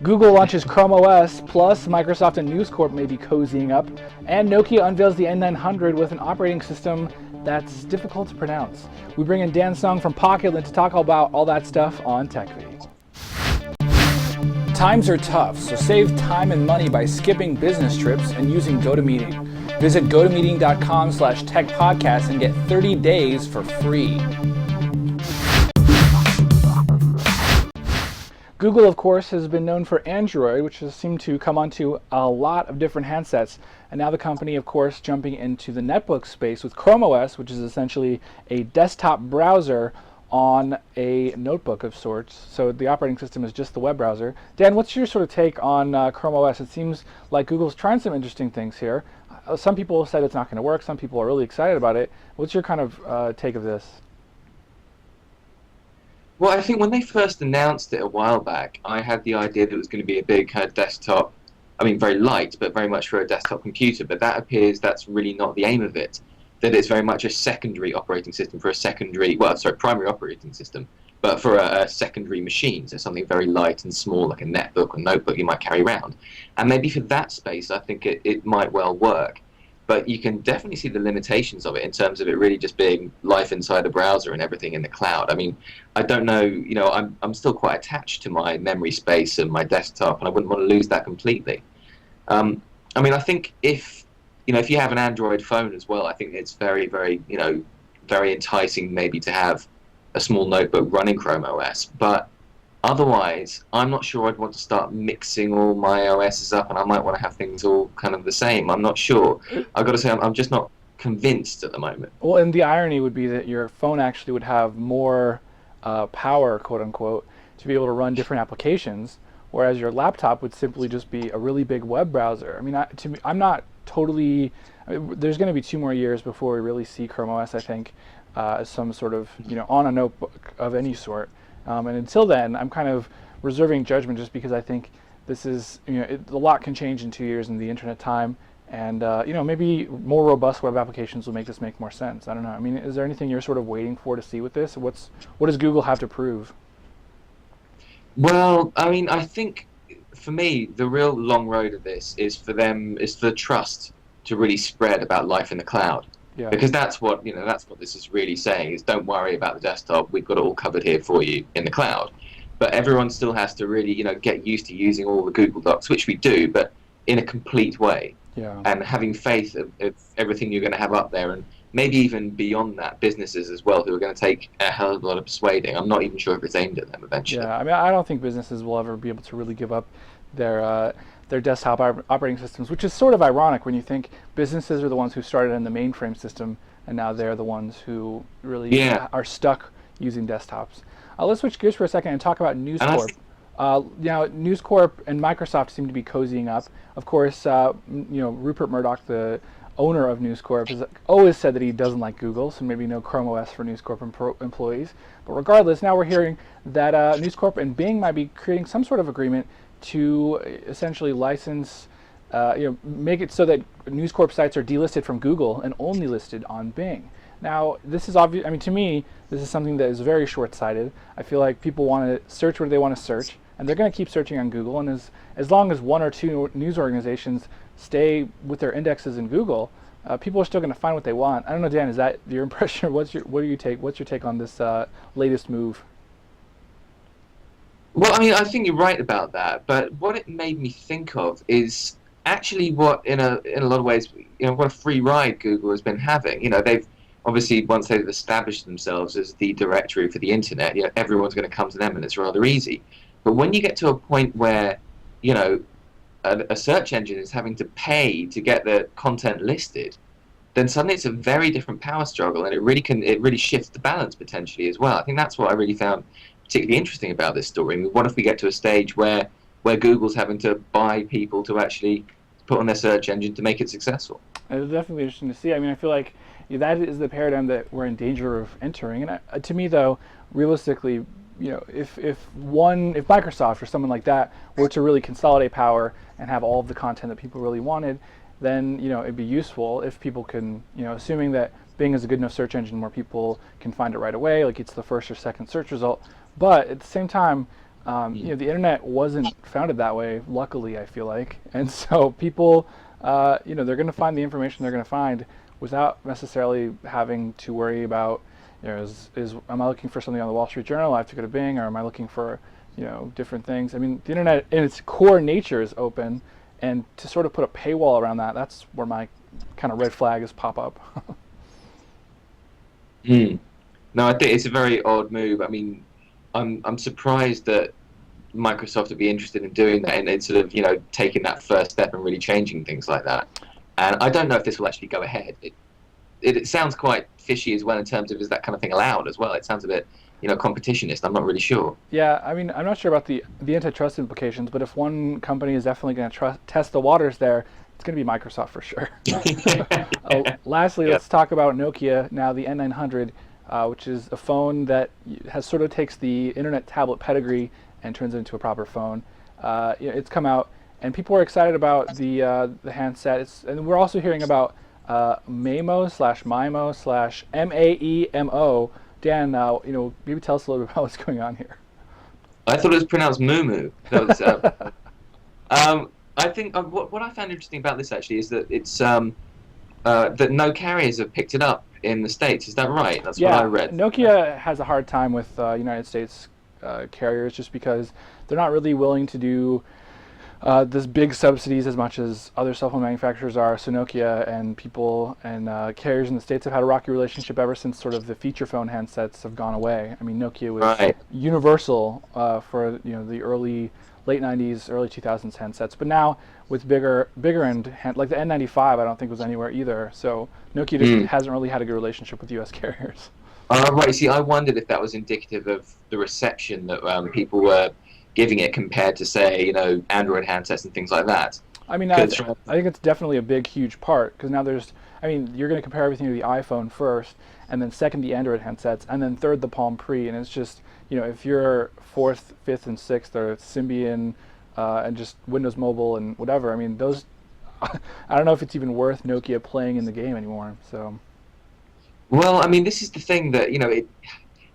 Google launches Chrome OS, plus Microsoft and News Corp may be cozying up, and Nokia unveils the N900 with an operating system that's difficult to pronounce. We bring in Dan Sung from Pocket-Lint to talk about all that stuff on TechV. Times are tough, so save time and money by skipping business trips and using GoToMeeting. Visit gotomeeting.com/techpodcast and get 30 days for free. Google, of course, has been known for Android, which has seemed to come onto a lot of different handsets. And now the company, of course, jumping into the netbook space with Chrome OS, which is essentially a desktop browser on a notebook of sorts. So the operating system is just the web browser. Dan, what's your sort of take on Chrome OS? It seems like Google's trying some interesting things here. Some people said it's not going to work. Some people are really excited about it. What's your kind of take of this? Well, I think when they first announced it a while back, I had the idea that it was going to be a big kind of desktop, I mean, very light, but very much for a desktop computer. But that appears that's really not the aim of it, that it's very much a secondary operating system for a secondary, well, sorry, primary operating system, but for a secondary machine, so something very light and small, like a netbook or notebook you might carry around. And maybe for that space, I think it might well work. But you can definitely see the limitations of it in terms of it really just being life inside a browser and everything in the cloud. I mean, I don't know, you know, I'm still quite attached to my memory space and my desktop, and I wouldn't want to lose that completely. I mean, I think if you have an Android phone as well, I think it's very, very, very enticing maybe to have a small notebook running Chrome OS. But otherwise, I'm not sure I'd want to start mixing all my OSs up, and I might want to have things all kind of the same. I'm not sure. I've got to say, I'm just not convinced at the moment. Well, and the irony would be that your phone actually would have more power, quote unquote, to be able to run different applications, whereas your laptop would simply just be a really big web browser. I mean, to me, I'm not totally. I mean, there's going to be 2 more years before we really see Chrome OS, I think, as some sort of on a notebook of any sort. And until then, I'm kind of reserving judgment just because I think this is, a lot can change in 2 years in the internet time, and maybe more robust web applications will make this make more sense. I don't know. I mean, is there anything you're sort of waiting for to see with this? What does Google have to prove? Well, I mean, I think for me, the real long road of this is for the trust to really spread about life in the cloud. Yeah. Because that's what this is really saying is don't worry about the desktop, we've got it all covered here for you in the cloud. But everyone still has to really get used to using all the Google Docs, which we do, but in a complete way. Yeah. And having faith of everything you're going to have up there, and maybe even beyond that, businesses as well who are going to take a hell of a lot of persuading. I'm not even sure if it's aimed at them eventually. Yeah, I mean, I don't think businesses will ever be able to really give up their desktop operating systems, which is sort of ironic when you think businesses are the ones who started in the mainframe system, and now they're the ones who really are stuck using desktops. Let's switch gears for a second and talk about News Corp. News Corp and Microsoft seem to be cozying up. Of course, Rupert Murdoch, the owner of News Corp, has always said that he doesn't like Google, so maybe no Chrome OS for News Corp employees. But regardless, now we're hearing that News Corp and Bing might be creating some sort of agreement to essentially license, make it so that News Corp sites are delisted from Google and only listed on Bing. Now, this is obvious. I mean, to me, this is something that is very short-sighted. I feel like people want to search where they want to search, and they're going to keep searching on Google. And as long as 1 or 2 news organizations stay with their indexes in Google, people are still going to find what they want. I don't know, Dan, is that your impression? What's your take on this latest move? Well, I mean, I think you're right about that, but what it made me think of is actually what, in a lot of ways, what a free ride Google has been having. They've obviously, once they've established themselves as the directory for the internet, everyone's going to come to them, and it's rather easy. But when you get to a point where, a search engine is having to pay to get the content listed, then suddenly it's a very different power struggle, and it really shifts the balance potentially as well. I think that's what I really found particularly interesting about this story. I mean, what if we get to a stage where Google's having to buy people to actually put on their search engine to make it successful? It's definitely interesting to see. I mean, I feel like that is the paradigm that we're in danger of entering. And to me, though, realistically, if Microsoft or someone like that were to really consolidate power and have all of the content that people really wanted, then it'd be useful if people can, assuming that Bing is a good enough search engine where people can find it right away, like it's the first or second search result. But at the same time, The internet wasn't founded that way, luckily, I feel like. And so people, they're going to find the information they're going to find without necessarily having to worry about, am I looking for something on the Wall Street Journal? I have to go to Bing, or am I looking for, different things? I mean, the internet in its core nature is open, and to sort of put a paywall around that, that's where my kind of red flags pop up. Mm. No, I think it's a very odd move. I mean, I'm surprised that Microsoft would be interested in doing that and sort of taking that first step and really changing things like that. And I don't know if this will actually go ahead. It sounds quite fishy as well in terms of, is that kind of thing allowed as well? It sounds a bit competitionist. I'm not really sure. Yeah, I mean, I'm not sure about the antitrust implications, but if one company is definitely going to test the waters there, it's going to be Microsoft for sure. Lastly, Yeah. let's talk about Nokia now, the N900, which is a phone that has sort of takes the internet tablet pedigree and turns it into a proper phone. It's come out, and people are excited about the handset. And we're also hearing about Maemo/Maemo/Maemo. Dan, maybe tell us a little bit about what's going on here. I thought it was pronounced moo moo. That was, I think what I found interesting about this actually is that it's that no carriers have picked it up in the States. Is that right? That's what I Yeah, read. Nokia has a hard time with United States carriers just because they're not really willing to do this big subsidies as much as other cell phone manufacturers are. So Nokia and people and carriers in the States have had a rocky relationship ever since sort of the feature phone handsets have gone away. I mean, Nokia was Right. universal for the late 90s, early 2000s handsets, but now with bigger like the N95, I don't think was anywhere either. So Nokia just Mm. hasn't really had a good relationship with U.S. carriers. Right. See, I wondered if that was indicative of the reception that people were giving it compared to, say, Android handsets and things like that. I mean, I 'Cause- think it's definitely a big, huge part because now you're going to compare everything to the iPhone first, and then second the Android handsets, and then third the Palm Pre, and it's just, if you're fourth, fifth, and sixth, or Symbian, and just Windows Mobile and whatever, I mean, those, I don't know if it's even worth Nokia playing in the game anymore. So, Well, I mean, this is the thing that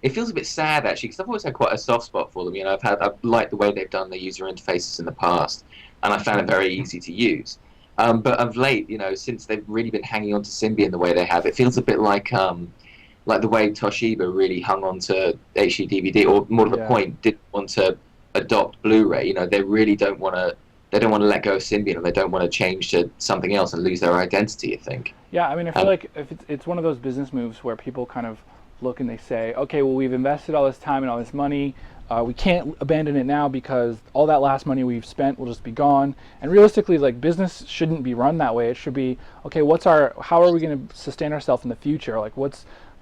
it feels a bit sad actually, because I've always had quite a soft spot for them. I've liked the way they've done their user interfaces in the past, and I found it very easy to use. But of late, since they've really been hanging on to Symbian the way they have, it feels a bit like the way Toshiba really hung on to HD DVD, or more to the yeah. point, didn't want to adopt Blu-ray. They really don't want to. They don't want to let go of Symbian, and they don't want to change to something else and lose their identity, I think. Yeah, I mean, I feel Um, like if it's one of those business moves where people kind of look and they say, okay, well, we've invested all this time and all this money. We can't abandon it now because all that last money we've spent will just be gone. And realistically, like, business shouldn't be run that way. It should be, okay, how are we going to sustain ourselves in the future? Like,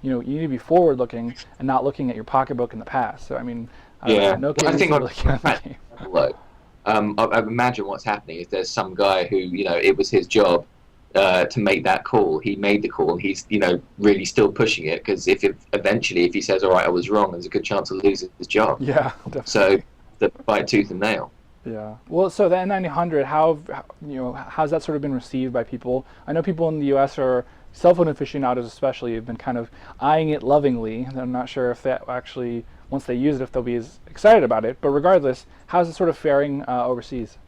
you need to be forward looking and not looking at your pocketbook in the past. So, I mean, I don't Yeah, know, Nokia well, I needs think to on really get on the that game. level, though, I imagine what's happening is there's some guy who, it was his job to make that call. He made the call, and he's, really still pushing it, because eventually, if he says, all right, I was wrong, there's a good chance of losing his job. Yeah, definitely. So, the bite tooth and nail. Yeah. Well, so the N900, how's that sort of been received by people? I know people in the U.S. are cell phone aficionados, especially, have been kind of eyeing it lovingly. I'm not sure if that actually, once they use it, if they'll be as excited about it. But regardless, how's it sort of faring overseas?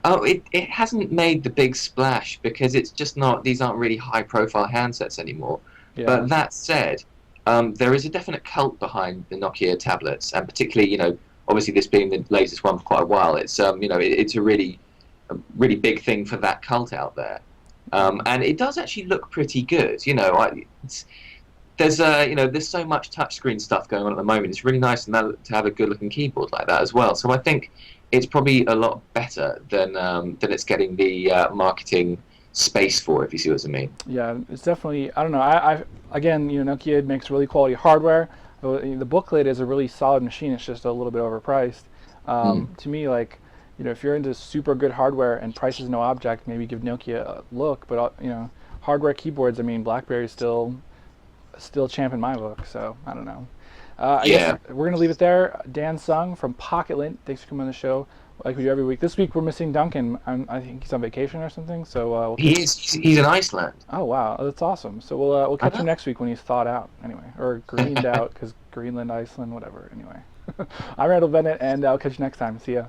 Oh, it hasn't made the big splash because it's just not, these aren't really high profile handsets anymore. Yeah. But that said, there is a definite cult behind the Nokia tablets, and particularly, obviously this being the latest one for quite a while, it's it's a really big thing for that cult out there. And it does actually look pretty good. There's so much touchscreen stuff going on at the moment. It's really nice to have a good looking keyboard like that as well. So I think it's probably a lot better than it's getting the marketing space for, if you see what I mean. Yeah, it's definitely, I don't know. Again, Nokia makes really quality hardware. The booklet is a really solid machine. It's just a little bit overpriced. To me, like, if you're into super good hardware and price is no object, maybe give Nokia a look. But hardware keyboards, I mean, BlackBerry's still champ in my book. So I don't know. I guess we're gonna leave it there. Dan Sung from Pocket-Lint, thanks for coming on the show, like we do every week. This week we're missing Duncan. I think he's on vacation or something. So He's in Iceland. Oh wow, that's awesome. So we'll catch him next week when he's thawed out anyway, or greened out, because Greenland, Iceland, whatever. Anyway. I'm Randall Bennett, and I'll catch you next time. See ya.